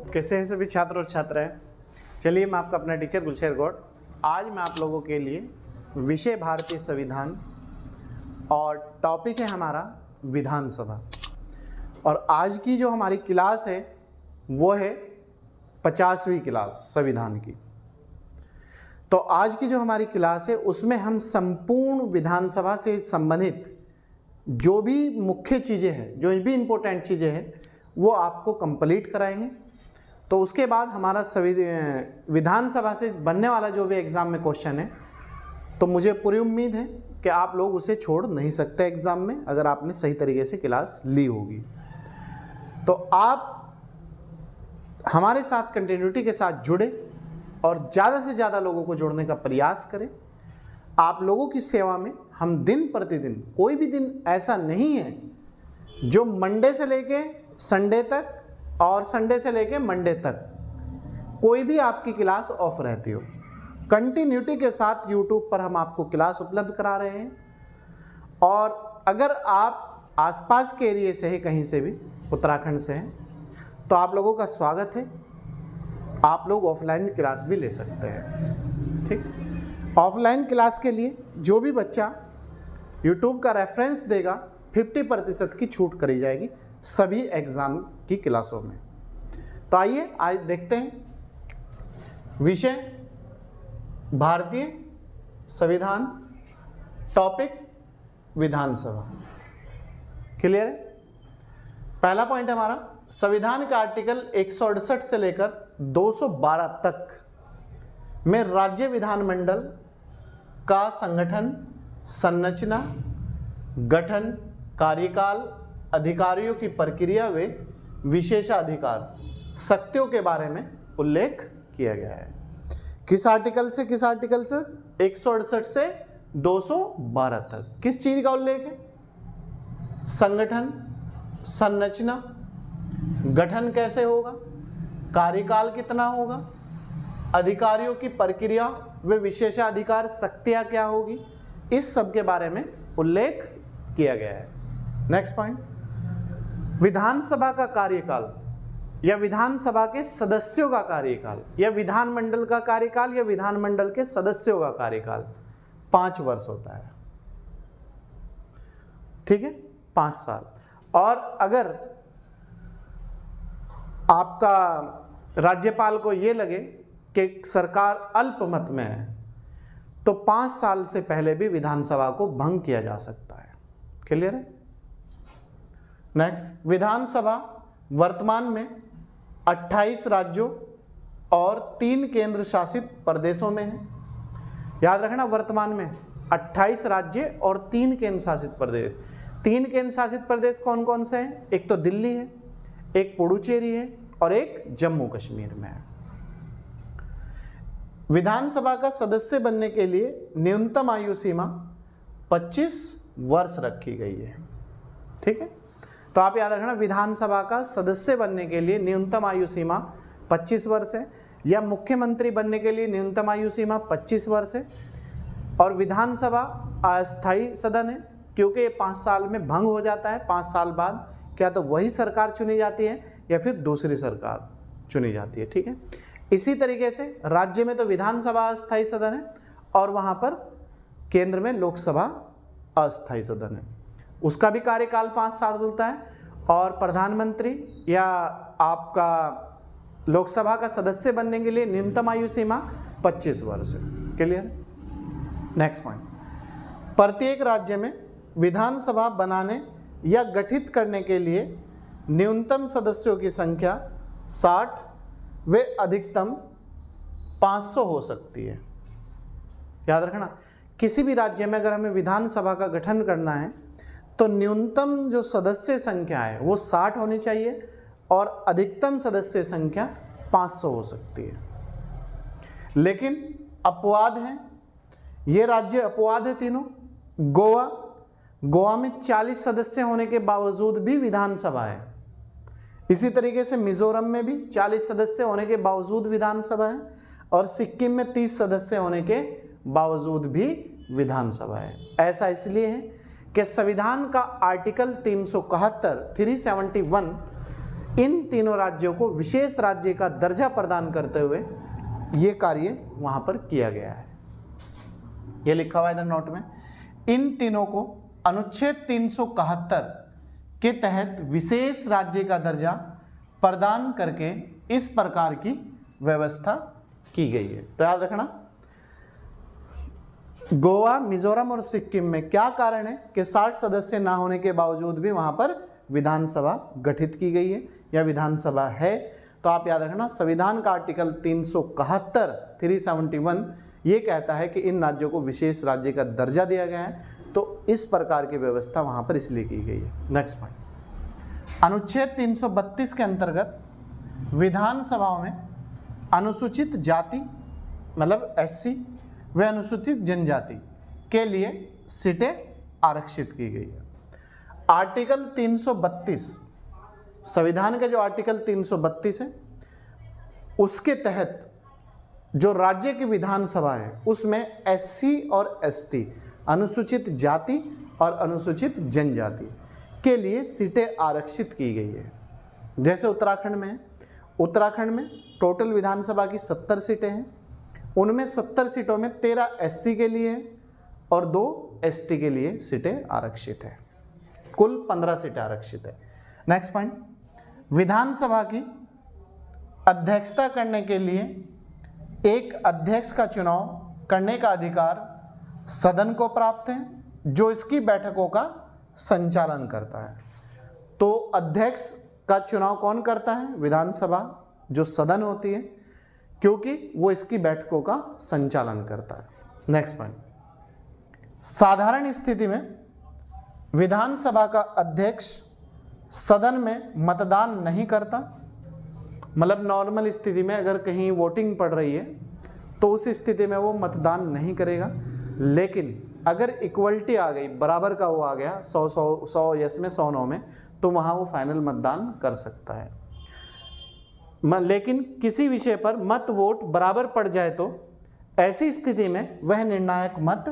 कैसे हैं सभी छात्र और छात्राएं। चलिए, मैं आपका अपना टीचर गुलशेर गौड़। आज मैं आप लोगों के लिए विषय भारतीय संविधान और टॉपिक है हमारा विधानसभा। और आज की जो हमारी क्लास है वो है 50वीं क्लास संविधान की। तो आज की जो हमारी क्लास है उसमें हम संपूर्ण विधानसभा से संबंधित जो भी मुख्य चीज़ें हैं, जो भी इम्पोर्टेंट चीज़ें हैं, वो आपको कंप्लीट कराएंगे। तो उसके बाद हमारा विधानसभा से बनने वाला जो भी एग्ज़ाम में क्वेश्चन है, तो मुझे पूरी उम्मीद है कि आप लोग उसे छोड़ नहीं सकते एग्ज़ाम में, अगर आपने सही तरीके से क्लास ली होगी। तो आप हमारे साथ कंटिन्यूटी के साथ जुड़े और ज़्यादा से ज़्यादा लोगों को जोड़ने का प्रयास करें। आप लोगों की सेवा में हम दिन प्रतिदिन, कोई भी दिन ऐसा नहीं है जो मंडे से लेके संडे तक और संडे से लेके मंडे तक कोई भी आपकी क्लास ऑफ रहती हो। कंटिन्यूटी के साथ यूट्यूब पर हम आपको क्लास उपलब्ध करा रहे हैं। और अगर आप आसपास के एरिया से हैं, कहीं से भी उत्तराखंड से हैं, तो आप लोगों का स्वागत है। आप लोग ऑफलाइन क्लास भी ले सकते हैं। ठीक, ऑफलाइन क्लास के लिए जो भी बच्चा यूट्यूब का रेफरेंस देगा 50% की छूट करी जाएगी सभी एग्ज़ाम की क्लासों में। तो आइए आज देखते हैं विषय भारतीय संविधान, टॉपिक विधानसभा। क्लियर है? पहला पॉइंट हमारा, संविधान का आर्टिकल 168 से लेकर 212 तक में राज्य विधानमंडल का संगठन, संरचना, गठन, कार्यकाल, अधिकारियों की प्रक्रिया व विशेषाधिकार, शक्तियों के बारे में उल्लेख किया गया है। किस आर्टिकल से किस आर्टिकल से? 168 से 212 तक। किस चीज का उल्लेख है? संगठन, संरचना, गठन कैसे होगा, कार्यकाल कितना होगा, अधिकारियों की प्रक्रिया व विशेषाधिकार, शक्तियां क्या होगी, इस सब के बारे में उल्लेख किया गया है। नेक्स्ट पॉइंट, विधानसभा का कार्यकाल या विधानसभा के सदस्यों का कार्यकाल या विधानमंडल का कार्यकाल या विधानमंडल के सदस्यों का कार्यकाल 5 वर्ष होता है। ठीक है, 5 साल। और अगर आपका राज्यपाल को ये लगे कि सरकार अल्पमत में है, तो 5 साल से पहले भी विधानसभा को भंग किया जा सकता है। क्लियर है? नेक्स्ट, विधानसभा वर्तमान में 28 राज्यों और 3 केंद्र शासित प्रदेशों में है। याद रखना, वर्तमान में 28 राज्य और 3 केंद्र शासित प्रदेश। 3 केंद्र शासित प्रदेश कौन कौन से हैं? एक तो दिल्ली है, एक पुडुचेरी है और एक जम्मू कश्मीर में है। विधानसभा का सदस्य बनने के लिए न्यूनतम आयु सीमा 25 वर्ष रखी गई है। ठीक है, तो आप याद रखना, विधानसभा का सदस्य बनने के लिए न्यूनतम आयु सीमा 25 वर्ष है, या मुख्यमंत्री बनने के लिए न्यूनतम आयु सीमा 25 वर्ष है। और विधानसभा अस्थायी सदन है, क्योंकि ये 5 साल में भंग हो जाता है। 5 साल बाद क्या तो वही सरकार चुनी जाती है या फिर दूसरी सरकार चुनी जाती है। ठीक है, इसी तरीके से राज्य में तो विधानसभा अस्थायी सदन है और वहाँ पर केंद्र में लोकसभा अस्थायी सदन है, उसका भी कार्यकाल 5 साल चलता है। और प्रधानमंत्री या आपका लोकसभा का सदस्य बनने के लिए न्यूनतम आयु सीमा 25 वर्ष है। क्लियर? नेक्स्ट पॉइंट, प्रत्येक राज्य में विधानसभा बनाने या गठित करने के लिए न्यूनतम सदस्यों की संख्या 60 व अधिकतम 500 हो सकती है। याद रखना, किसी भी राज्य में अगर हमें विधानसभा का गठन करना है तो न्यूनतम जो सदस्य संख्या है वो 60 होनी चाहिए और अधिकतम सदस्य संख्या 500 हो सकती है। लेकिन अपवाद हैं, ये राज्य अपवाद है तीनों। गोवा में 40 सदस्य होने के बावजूद भी विधानसभा है। इसी तरीके से मिजोरम में भी 40 सदस्य होने के बावजूद विधानसभा है और सिक्किम में 30 सदस्य होने के बावजूद भी विधानसभा है। ऐसा इसलिए है कि संविधान का आर्टिकल 371 इन तीनों राज्यों को विशेष राज्य का दर्जा प्रदान करते हुए ये कार्य वहां पर किया गया है। ये लिखा हुआ है इधर नोट में, इन तीनों को अनुच्छेद 371 के तहत विशेष राज्य का दर्जा प्रदान करके इस प्रकार की व्यवस्था की गई है। तो याद रखना, गोवा, मिजोरम और सिक्किम में क्या कारण है कि 60 सदस्य ना होने के बावजूद भी वहां पर विधानसभा गठित की गई है या विधानसभा है। तो आप याद रखना, संविधान का आर्टिकल 371 ये कहता है कि इन राज्यों को विशेष राज्य का दर्जा दिया गया है, तो इस प्रकार की व्यवस्था वहां पर इसलिए की गई है। नेक्स्ट पॉइंट, अनुच्छेद 332 के अंतर्गत विधानसभाओं में अनुसूचित जाति मतलब SC व अनुसूचित जनजाति के लिए सीटें आरक्षित की गई है। आर्टिकल 332 संविधान का जो आर्टिकल 332 है उसके तहत जो राज्य की विधानसभा है उसमें SC और ST अनुसूचित जाति और अनुसूचित जनजाति के लिए सीटें आरक्षित की गई है। जैसे उत्तराखंड में है, उत्तराखंड में टोटल विधानसभा की 70 सीटें हैं, उनमें 70 सीटों में 13 SC के लिए है और 2 ST के लिए सीटें आरक्षित है, कुल 15 सीटें आरक्षित है। नेक्स्ट पॉइंट, विधानसभा की अध्यक्षता करने के लिए एक अध्यक्ष का चुनाव करने का अधिकार सदन को प्राप्त है जो इसकी बैठकों का संचालन करता है। तो अध्यक्ष का चुनाव कौन करता है? विधानसभा जो सदन होती है, क्योंकि वो इसकी बैठकों का संचालन करता है। नेक्स्ट पॉइंट, साधारण स्थिति में विधानसभा का अध्यक्ष सदन में मतदान नहीं करता, मतलब नॉर्मल स्थिति में अगर कहीं वोटिंग पड़ रही है तो उस स्थिति में वो मतदान नहीं करेगा, लेकिन अगर इक्वलिटी आ गई, बराबर का वो आ गया 100 यस में 100 नो में, तो वहाँ वो फाइनल मतदान कर सकता है। लेकिन किसी विषय पर मत वोट बराबर पड़ जाए तो ऐसी स्थिति में वह निर्णायक मत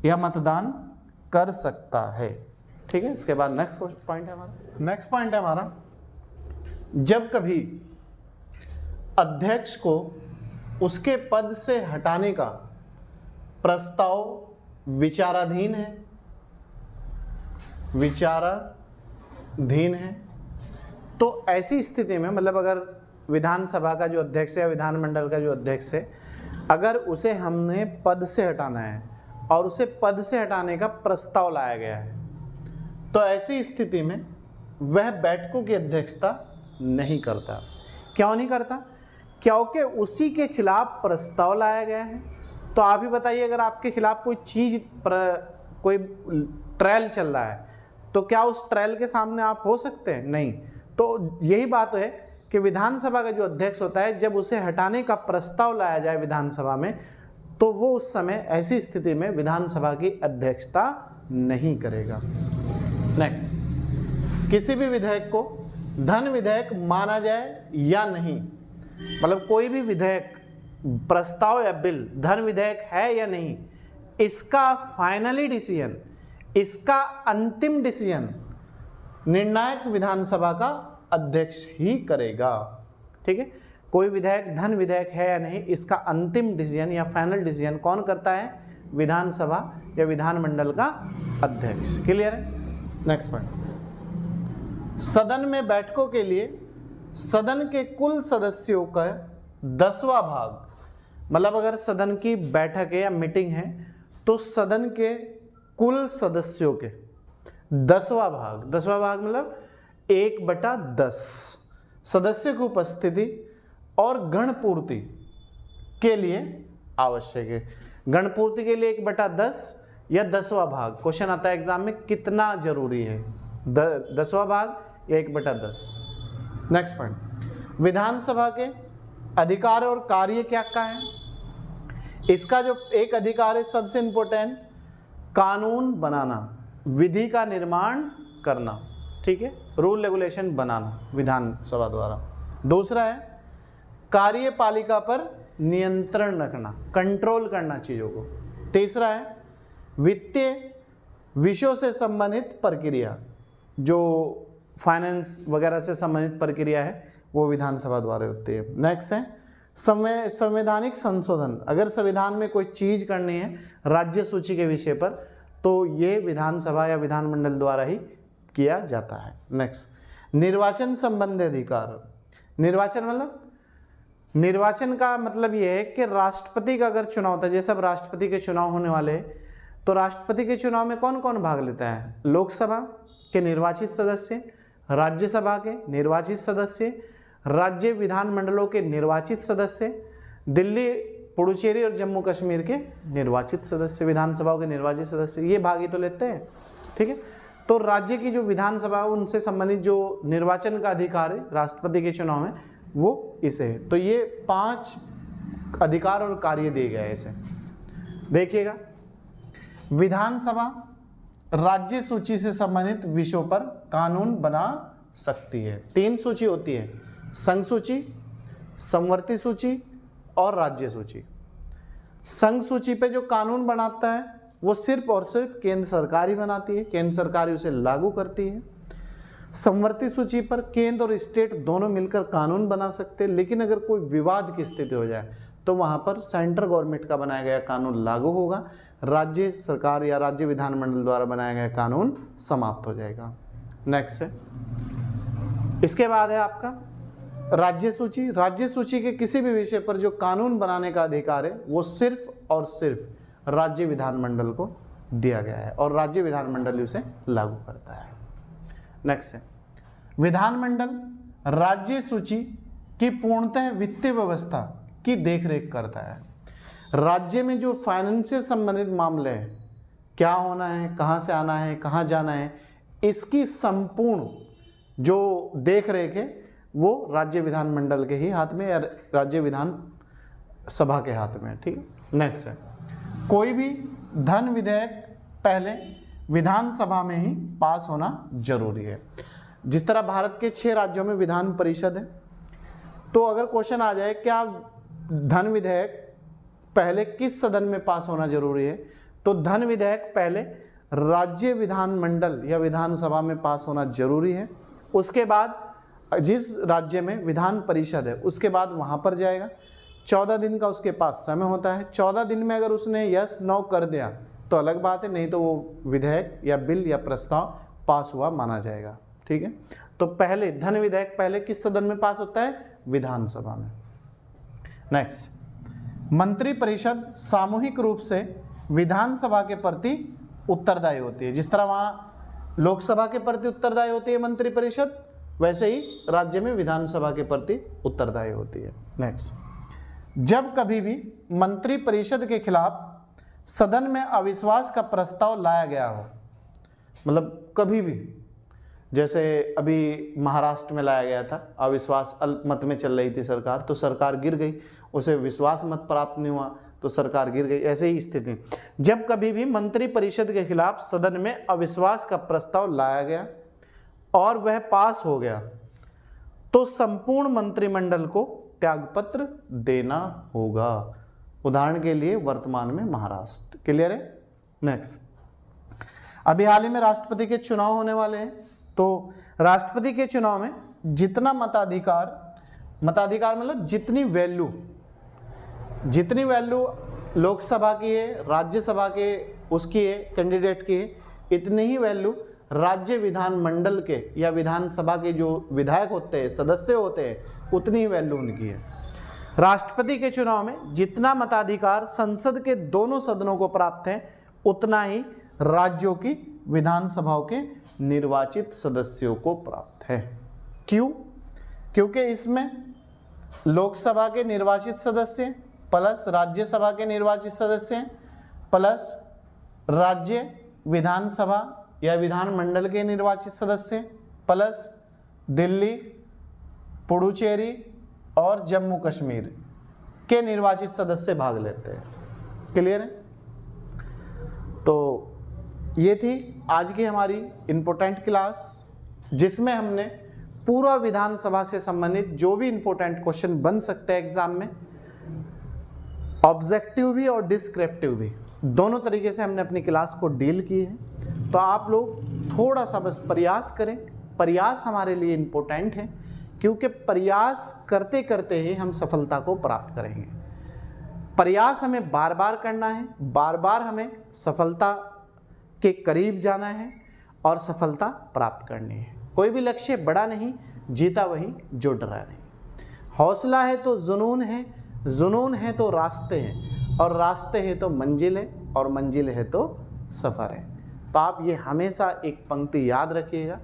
या मतदान कर सकता है। ठीक है, इसके बाद नेक्स्ट पॉइंट है हमारा, जब कभी अध्यक्ष को उसके पद से हटाने का प्रस्ताव विचाराधीन है तो ऐसी स्थिति में, मतलब अगर विधानसभा का जो अध्यक्ष है या विधानमंडल का जो अध्यक्ष है, अगर उसे हमने पद से हटाना है और उसे पद से हटाने का प्रस्ताव लाया गया है, तो ऐसी स्थिति में वह बैठकों की अध्यक्षता नहीं करता। क्यों नहीं करता? क्योंकि उसी के खिलाफ प्रस्ताव लाया गया है। तो आप ही बताइए, अगर आपके खिलाफ कोई चीज कोई ट्रायल चल रहा है तो क्या उस ट्रायल के सामने आप हो सकते हैं? नहीं। तो यही बात है कि विधानसभा का जो अध्यक्ष होता है, जब उसे हटाने का प्रस्ताव लाया जाए विधानसभा में, तो वो उस समय ऐसी स्थिति में विधानसभा की अध्यक्षता नहीं करेगा। नेक्स्ट, किसी भी विधेयक को धन विधेयक माना जाए या नहीं, मतलब कोई भी विधेयक, प्रस्ताव या बिल धन विधेयक है या नहीं, इसका फाइनली डिसीजन, इसका अंतिम डिसीजन निर्णायक विधानसभा का अध्यक्ष ही करेगा। ठीक है, कोई विधेयक धन विधेयक है या नहीं, इसका अंतिम डिसीजन या फाइनल डिसीजन कौन करता है? विधानसभा या विधानमंडल का अध्यक्ष। क्लियर है? नेक्स्ट पॉइंट, सदन में बैठकों के लिए सदन के कुल सदस्यों का 10वां भाग, मतलब अगर सदन की बैठक है या मीटिंग है तो सदन के कुल सदस्यों के 10वां भाग, 10वां भाग मतलब 1/10 सदस्य की उपस्थिति और गणपूर्ति के लिए आवश्यक है। गणपूर्ति के लिए 1/10 या 10वां भाग, क्वेश्चन आता है एग्जाम में, कितना जरूरी है? 10वां भाग या 1/10। नेक्स्ट पॉइंट, विधानसभा के अधिकार और कार्य क्या क्या है? इसका जो एक अधिकार है सबसे इंपॉर्टेंट, कानून बनाना, विधि का निर्माण करना। ठीक है, रूल रेगुलेशन बनाना विधानसभा द्वारा। दूसरा है कार्यपालिका पर नियंत्रण रखना, कंट्रोल करना चीज़ों को। तीसरा है वित्तीय विषयों से संबंधित प्रक्रिया, जो फाइनेंस वगैरह से संबंधित प्रक्रिया है वो विधानसभा द्वारा होती है। नेक्स्ट है संवैधानिक संशोधन। अगर संविधान में कोई चीज़ करनी है राज्य सूची के विषय पर तो ये विधानसभा या विधानमंडल द्वारा ही किया जाता है। नेक्स्ट निर्वाचन संबंधी अधिकार। निर्वाचन का मतलब ये है कि राष्ट्रपति का अगर चुनाव होता है, जैसे अब राष्ट्रपति के चुनाव होने वाले हैं तो राष्ट्रपति के चुनाव में कौन कौन भाग लेता है? लोकसभा के निर्वाचित सदस्य, राज्यसभा के निर्वाचित सदस्य, राज्य विधानमंडलों के निर्वाचित सदस्य, दिल्ली, पुडुचेरी और जम्मू कश्मीर के निर्वाचित सदस्य, विधानसभाओं के निर्वाचित सदस्य, ये भाग ही तो लेते हैं। ठीक है, तो राज्य की जो विधानसभा है उनसे संबंधित जो निर्वाचन का अधिकार है राष्ट्रपति के चुनाव में वो इसे है। तो ये 5 अधिकार और कार्य दिए गए हैं इसे। देखिएगा, विधानसभा राज्य सूची से संबंधित विषयों पर कानून बना सकती है। 3 सूची होती है, संघ सूची, समवर्ती सूची और राज्य सूची। संघ सूची पे जो कानून बनाता है वो सिर्फ और सिर्फ केंद्र सरकार ही बनाती है, केंद्र सरकार ही उसे लागू करती है। समवर्ती सूची पर केंद्र और स्टेट दोनों मिलकर कानून बना सकते हैं, लेकिन अगर कोई विवाद की स्थिति हो जाए तो वहां पर सेंट्रल गवर्नमेंट का बनाया गया कानून लागू होगा, राज्य सरकार या राज्य विधानमंडल द्वारा बनाया गया कानून समाप्त हो जाएगा। नेक्स्ट है, इसके बाद है आपका राज्य सूची। राज्य सूची के किसी भी विषय पर जो कानून बनाने का अधिकार है वो सिर्फ और सिर्फ राज्य विधानमंडल को दिया गया है और राज्य विधानमंडल उसे लागू करता है। नेक्स्ट है, विधानमंडल राज्य सूची की पूर्णतः वित्तीय व्यवस्था की देखरेख करता है। राज्य में जो फाइनेंस से संबंधित मामले हैं, क्या होना है, कहाँ से आना है, कहाँ जाना है, इसकी संपूर्ण जो देखरेख है वो राज्य विधानमंडल के ही हाथ में या राज्य विधान सभा के हाथ में है। ठीक है, नेक्स्ट है, कोई भी धन विधेयक पहले विधानसभा में ही पास होना जरूरी है। जिस तरह भारत के 6 राज्यों में विधान परिषद है, तो अगर क्वेश्चन आ जाए क्या धन विधेयक पहले किस सदन में पास होना जरूरी है, तो धन विधेयक पहले राज्य विधानमंडल या विधानसभा में पास होना जरूरी है। उसके बाद जिस राज्य में विधान परिषद है उसके बाद वहां पर जाएगा। 14 दिन का उसके पास समय होता है। 14 दिन में अगर उसने यस नो कर दिया तो अलग बात है, नहीं तो वो विधेयक या बिल या प्रस्ताव पास हुआ माना जाएगा। ठीक है, तो पहले धन विधेयक पहले किस सदन में पास होता है? विधानसभा में। नेक्स्ट, मंत्रिपरिषद सामूहिक रूप से विधानसभा के प्रति उत्तरदायी होती है। जिस तरह वहाँ लोकसभा के प्रति उत्तरदायी होती है मंत्रिपरिषद, वैसे ही राज्य में विधानसभा के प्रति उत्तरदायी होती है। नेक्स्ट, जब कभी भी मंत्रिपरिषद के खिलाफ सदन में अविश्वास का प्रस्ताव लाया गया हो, मतलब कभी भी, जैसे अभी महाराष्ट्र में लाया गया था, अविश्वास अल्पमत में चल रही थी सरकार, तो सरकार गिर गई, उसे विश्वास मत प्राप्त नहीं हुआ तो सरकार गिर गई। ऐसे ही स्थिति, जब कभी भी मंत्रिपरिषद के खिलाफ सदन में अविश्वास का प्रस्ताव लाया गया और वह पास हो गया तो संपूर्ण मंत्रिमंडल को त्यागपत्र देना होगा। उदाहरण के लिए वर्तमान में महाराष्ट्र। क्लियर है? नेक्स्ट, अभी हाल ही में राष्ट्रपति के चुनाव होने वाले हैं, तो राष्ट्रपति के चुनाव में जितना मताधिकार मतलब जितनी वैल्यू लोकसभा की है, राज्यसभा के उसकी है, कैंडिडेट की है, इतनी ही वैल्यू राज्य विधानमंडल के या विधानसभा के जो विधायक होते हैं, सदस्य होते हैं, उतनी ही वैल्यू उनकी है। राष्ट्रपति के चुनाव में जितना मताधिकार संसद के दोनों सदनों को प्राप्त है, उतना ही राज्यों की विधानसभाओं के निर्वाचित सदस्यों को प्राप्त है। क्यों? क्योंकि इसमें लोकसभा के निर्वाचित सदस्य प्लस राज्यसभा के निर्वाचित सदस्य प्लस राज्य विधानसभा या विधानमंडल के निर्वाचित सदस्य प्लस दिल्ली, पुडुचेरी और जम्मू कश्मीर के निर्वाचित सदस्य भाग लेते हैं। क्लियर है? तो ये थी आज की हमारी इम्पोर्टेंट क्लास, जिसमें हमने पूरा विधानसभा से संबंधित जो भी इम्पोर्टेंट क्वेश्चन बन सकते हैं एग्जाम में, ऑब्जेक्टिव भी और डिस्क्रिप्टिव भी, दोनों तरीके से हमने अपनी क्लास को डील की है। तो तो आप लोग थोड़ा सा बस प्रयास करें। प्रयास हमारे लिए इम्पोर्टेंट है, क्योंकि प्रयास करते करते ही हम सफलता को प्राप्त करेंगे। प्रयास हमें बार बार करना है, बार बार हमें सफलता के करीब जाना है और सफलता प्राप्त करनी है। कोई भी लक्ष्य बड़ा नहीं, जीता वही जो डरा नहीं। हौसला है तो जुनून है, जुनून है तो रास्ते हैं, और रास्ते हैं तो मंजिल है, और मंजिल है तो सफ़र है। तो आप ये हमेशा एक पंक्ति याद रखिएगा,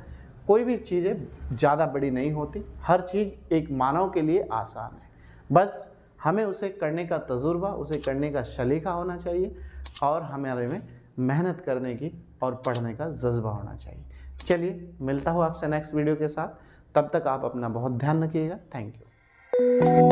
कोई भी चीज़ें ज़्यादा बड़ी नहीं होती, हर चीज़ एक मानव के लिए आसान है। बस हमें उसे करने का तजुर्बा, उसे करने का सलीका होना चाहिए, और हमारे में मेहनत करने की और पढ़ने का जज्बा होना चाहिए। चलिए, मिलता हूँ आपसे नेक्स्ट वीडियो के साथ। तब तक आप अपना बहुत ध्यान रखिएगा। Thank you.